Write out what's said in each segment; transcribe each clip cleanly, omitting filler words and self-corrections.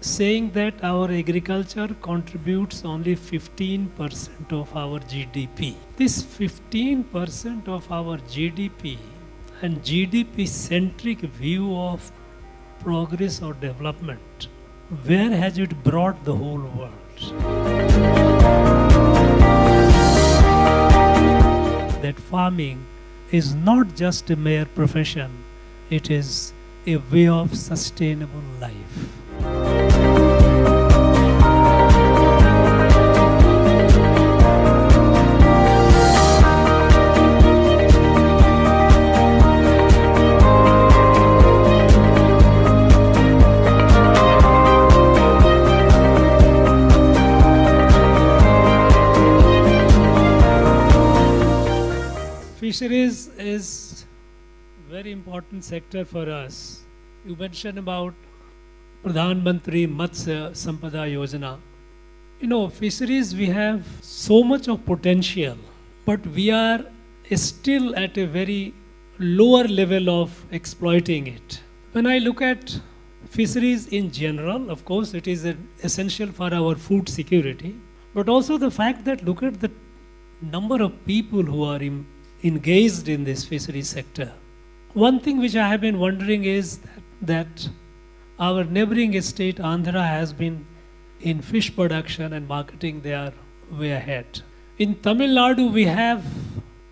saying that our agriculture contributes only 15% of our GDP. This 15% of our GDP and GDP centric view of progress or development, where has it brought the whole world? That farming is not just a mere profession, it is a way of sustainable life. Fisheries is very important sector for us. You mentioned about Pradhan Mantri Matsya Sampada Yojana. You know, fisheries, we have so much of potential, but we are still at a very lower level of exploiting it. When I look at fisheries in general, of course, it is essential for our food security, but also the fact that look at the number of people who are engaged in this fishery sector. One thing which I have been wondering is that our neighboring state Andhra has been in fish production and marketing, they are way ahead. In Tamil Nadu we have,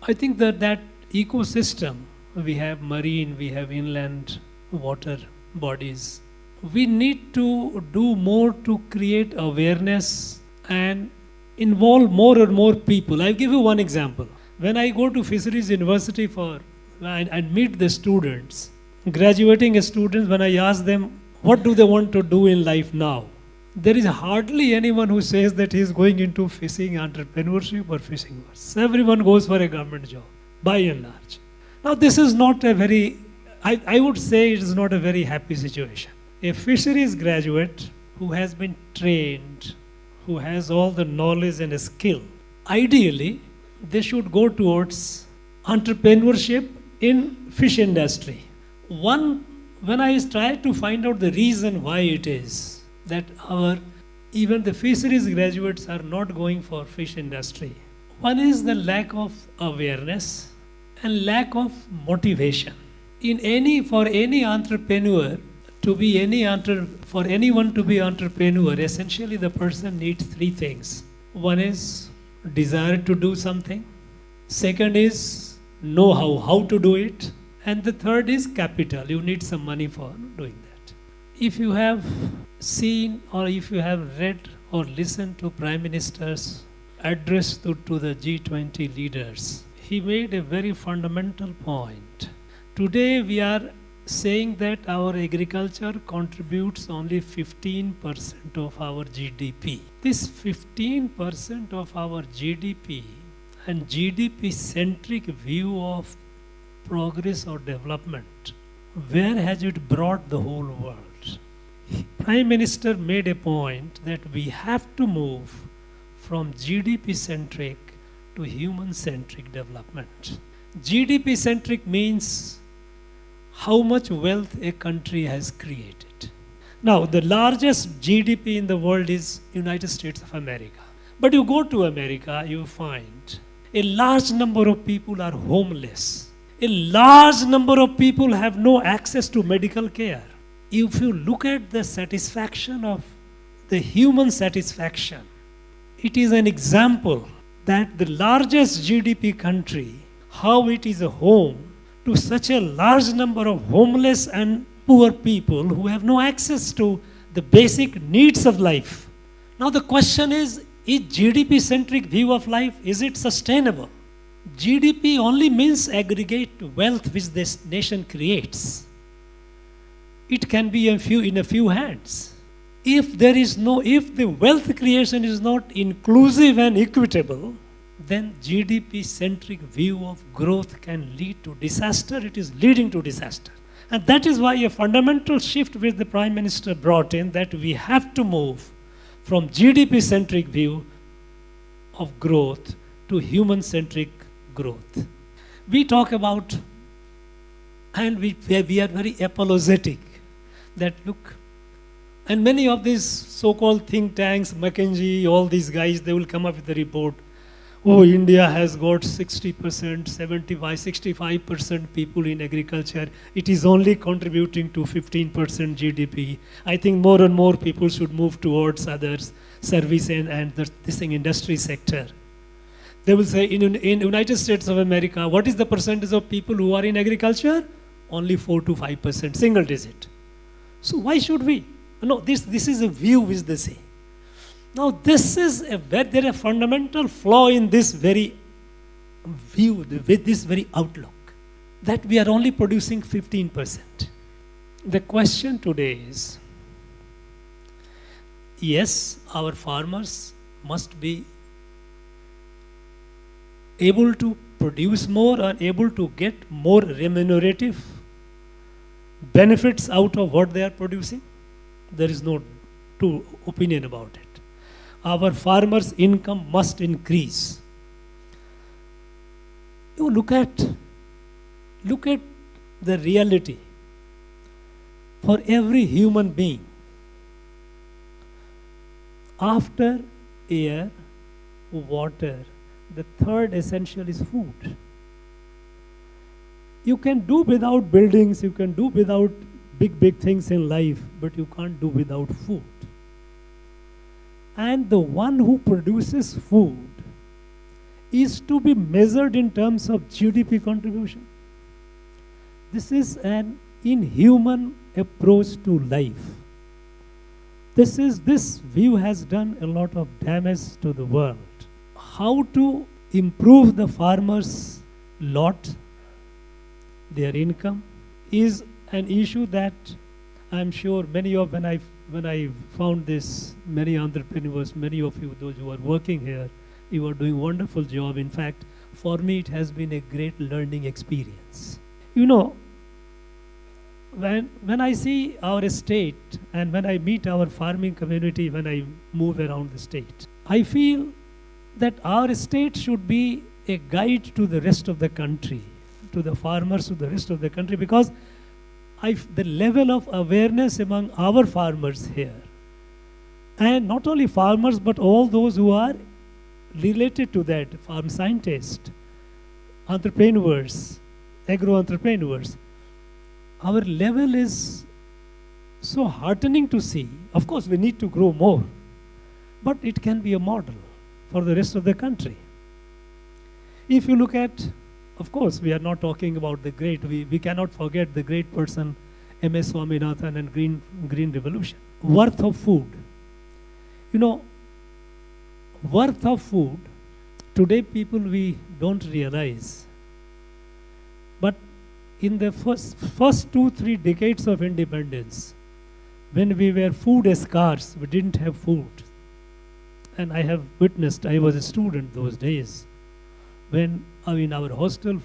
I think that ecosystem, we have marine, we have inland water bodies. We need to do more to create awareness and involve more and more people. I'll give you one example. When I go to Fisheries University and meet the students, graduating students, when I ask them what do they want to do in life now, there is hardly anyone who says that he is going into fishing entrepreneurship or fishing works. Everyone goes for a government job, by and large. Now this is not a very, I would say it is not a very happy situation. A fisheries graduate who has been trained, who has all the knowledge and skill, ideally they should go towards entrepreneurship in fish industry. When I try to find out the reason why it is that even the fisheries graduates are not going for fish industry, one is the lack of awareness and lack of motivation. For any entrepreneur to be for anyone to be entrepreneur, essentially the person needs three things. One is desire to do something. Second is know how to do it. And the third is capital. You need some money for doing that. If you have seen or if you have read or listened to Prime Minister's address to the G20 leaders, he made a very fundamental point. Today we are saying that our agriculture contributes only 15% of our GDP. This 15% of our GDP and GDP centric view of progress or development, where has it brought the whole world? Prime Minister made a point that we have to move from GDP centric to human centric development. GDP centric means how much wealth a country has created. Now, the largest GDP in the world is United States of America. But you go to America, you find a large number of people are homeless. A large number of people have no access to medical care. If you look at the satisfaction of the human satisfaction, it is an example that the largest GDP country, how it is a home to such a large number of homeless and poor people who have no access to the basic needs of life. Now the question is GDP centric view of life, is it sustainable? GDP only means aggregate wealth which this nation creates. It can be in a few hands. If the wealth creation is not inclusive and equitable, then GDP-centric view of growth can lead to disaster. It is leading to disaster. And that is why a fundamental shift which the Prime Minister brought in, that we have to move from GDP-centric view of growth to human-centric growth. We talk about, and we are very apologetic, that look, And many of these so-called think tanks, McKinsey, all these guys, they will come up with a report. Oh, India has got 60%, 75, 65% people in agriculture. It is only contributing to 15% GDP. I think more and more people should move towards others, service and this thing, industry sector. They will say in United States of America, what is the percentage of people who are in agriculture? Only 4 to 5%, single digit. So why should we? No, this is a view which they say. Now this is there is a fundamental flaw in this very view, with this very outlook, that we are only producing 15%. The question today is, yes, our farmers must be able to produce more and able to get more remunerative benefits out of what they are producing. There is no two opinion about it. Our farmers' income must increase. You look at the reality. For every human being, after air, water, the third essential is food. You can do without buildings, you can do without big things in life, but you can't do without food. And the one who produces food is to be measured in terms of GDP contribution. This is an inhuman approach to life. This view has done a lot of damage to the world. How to improve the farmers' lot, their income, is an issue that I'm sure when I found this, many entrepreneurs, many of you, those who are working here, you are doing a wonderful job. In fact, for me, it has been a great learning experience. You know, when I see our state and when I meet our farming community, when I move around the state, I feel that our state should be a guide to the rest of the country, to the farmers, to the rest of the country, because the level of awareness among our farmers here, and not only farmers but all those who are related to that, farm scientists, entrepreneurs, agro-entrepreneurs, our level is so heartening to see. Of course, we need to grow more, but it can be a model for the rest of the country. If you look at, of course, we are not talking about the great, we cannot forget the great person, M.S. Swaminathan and Green Revolution. Worth of food. You know, worth of food, today people we don't realize. But in the first 2-3 decades of independence, when we were food scarce, we didn't have food. And I have witnessed, I was a student those days, when in our hostel,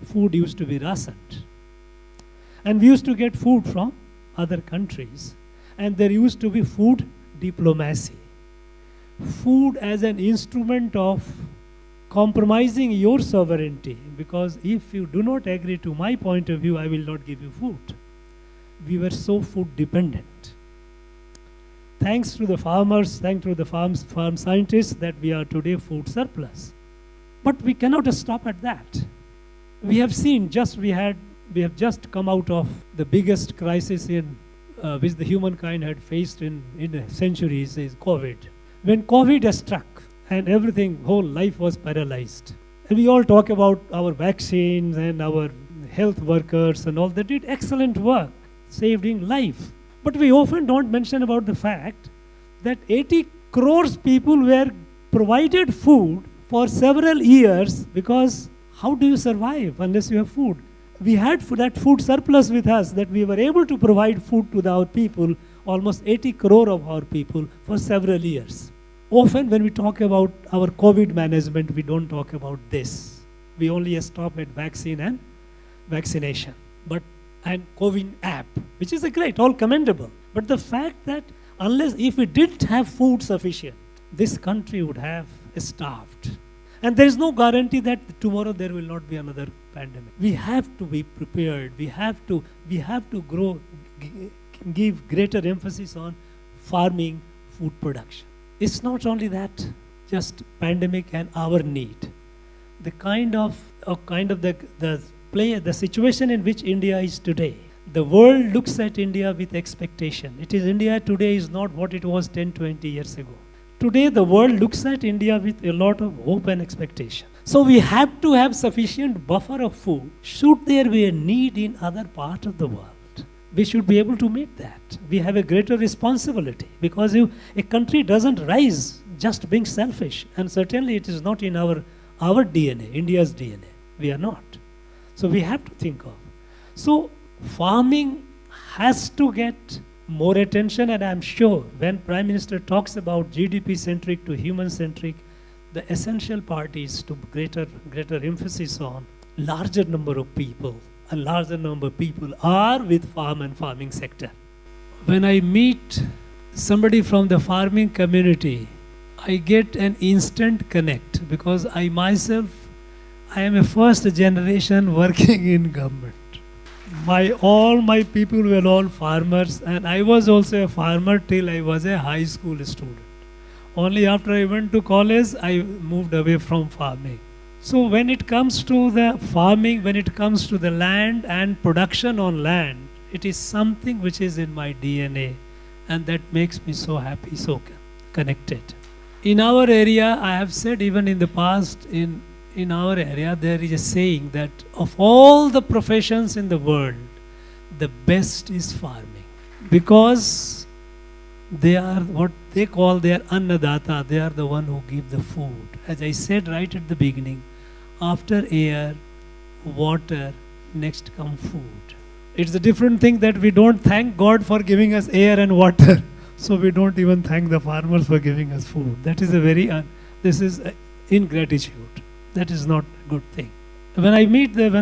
food used to be rationed. And we used to get food from other countries. And there used to be food diplomacy. Food as an instrument of compromising your sovereignty. Because if you do not agree to my point of view, I will not give you food. We were so food dependent. Thanks to the farmers, thanks to the farm scientists, that we are today food surplus. But we cannot stop at that. We have seen, we have just come out of the biggest crisis which the humankind had faced in centuries, is COVID. When COVID struck and everything, whole life was paralyzed. And we all talk about our vaccines and our health workers and all that did excellent work, saving life. But we often don't mention about the fact that 80 crores people were provided food for several years, because how do you survive unless you have food? We had that food surplus with us, that we were able to provide food to our people, almost 80 crore of our people, for several years. Often when we talk about our COVID management, we don't talk about this. We only stop at vaccine and vaccination. And COVID app, which is great, all commendable. But the fact that if we didn't have food sufficient, this country would have starved. And there is no guarantee that tomorrow there will not be another pandemic. We have to be prepared. We have to give greater emphasis on farming, food production. It's not only that, just pandemic and our need. The the situation in which India is today. The world looks at India with expectation. India today is not what it was 10, 20 years ago. Today the world looks at India with a lot of hope and expectation. So we have to have sufficient buffer of food. Should there be a need in other part of the world, we should be able to meet that. We have a greater responsibility, because a country doesn't rise just being selfish, and certainly it is not in our DNA, India's DNA. We are not. So we have to think of. So farming has to get more attention, and I'm sure when Prime Minister talks about GDP-centric to human-centric, the essential part is to greater emphasis on larger number of people. A larger number of people are with farm and farming sector. When I meet somebody from the farming community, I get an instant connect, because I am a first generation working in government. All my people were all farmers, and I was also a farmer till I was a high school student. Only after I went to college, I moved away from farming. So when it comes to the farming, when it comes to the land and production on land, it is something which is in my DNA, and that makes me so happy, so connected. In our area, I have said even in the past, in our area, there is a saying that of all the professions in the world, the best is farming. Because they are what they call their annadata, they are the one who give the food. As I said right at the beginning, after air, water, next come food. It's a different thing that we don't thank God for giving us air and water. So we don't even thank the farmers for giving us food. That is this is ingratitude. That is not a good thing. When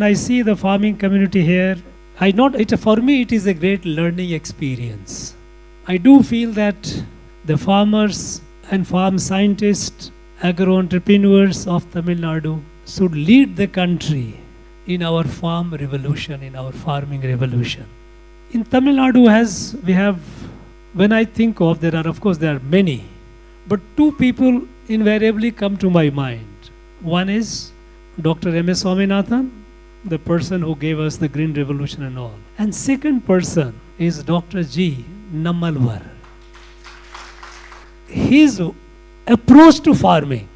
I see the farming community here, for me it is a great learning experience. I do feel that the farmers and farm scientists, agro-entrepreneurs of Tamil Nadu should lead the country in our farm revolution, in our farming revolution. In Tamil Nadu, when I think of, there are many, but two people invariably come to my mind. One is Dr. M.S. Swaminathan, the person who gave us the Green Revolution and all. And second person is Dr. G. Nammalwar. His approach to farming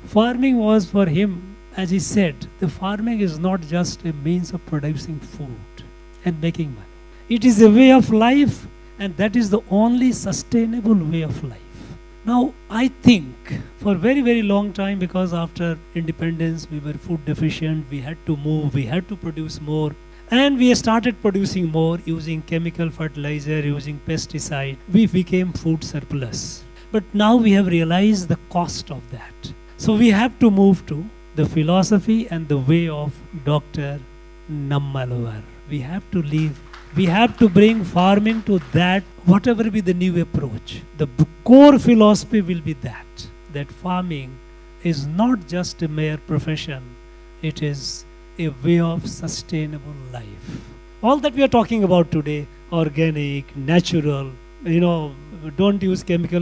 was for him, as he said, the farming is not just a means of producing food and making money. It is a way of life, and that is the only sustainable way of life. Now, I think for very, very long time, because after independence, we were food deficient, we had to move, we had to produce more. And we started producing more using chemical fertilizer, using pesticide. We became food surplus. But now we have realized the cost of that. So we have to move to the philosophy and the way of Dr. Nammalwar. We have to bring farming to that, whatever be the new approach. The core philosophy will be that farming is not just a mere profession, it is a way of sustainable life. All that we are talking about today, organic, natural, don't use chemical,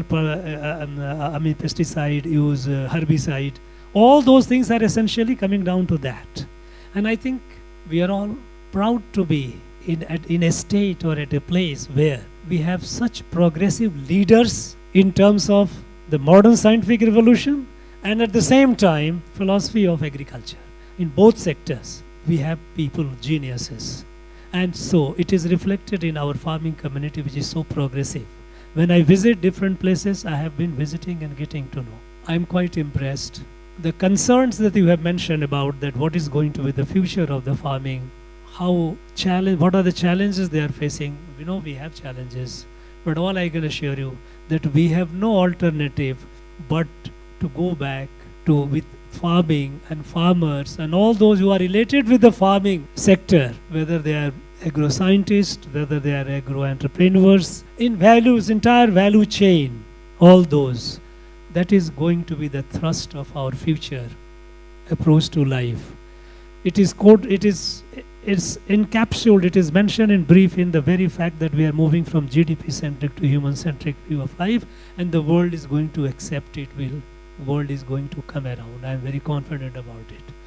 pesticide, use herbicide. All those things are essentially coming down to that. And I think we are all proud to be in a state or at a place where we have such progressive leaders in terms of the modern scientific revolution and at the same time philosophy of agriculture. In both sectors, we have people, geniuses. And so it is reflected in our farming community, which is so progressive. When I visit different places, I have been visiting and getting to know. I am quite impressed. The concerns that you have mentioned about that what is going to be the future of the farming, what are the challenges they are facing. We know we have challenges, but all I can assure you that we have no alternative but to go back with farming and farmers and all those who are related with the farming sector, whether they are agro-scientists, whether they are agro-entrepreneurs, in values, entire value chain, all those. That is going to be the thrust of our future approach to life. It is it's encapsulated, it is mentioned in brief in the very fact that we are moving from GDP-centric to human-centric view of life, and the world is going to accept it. World is going to come around. I am very confident about it.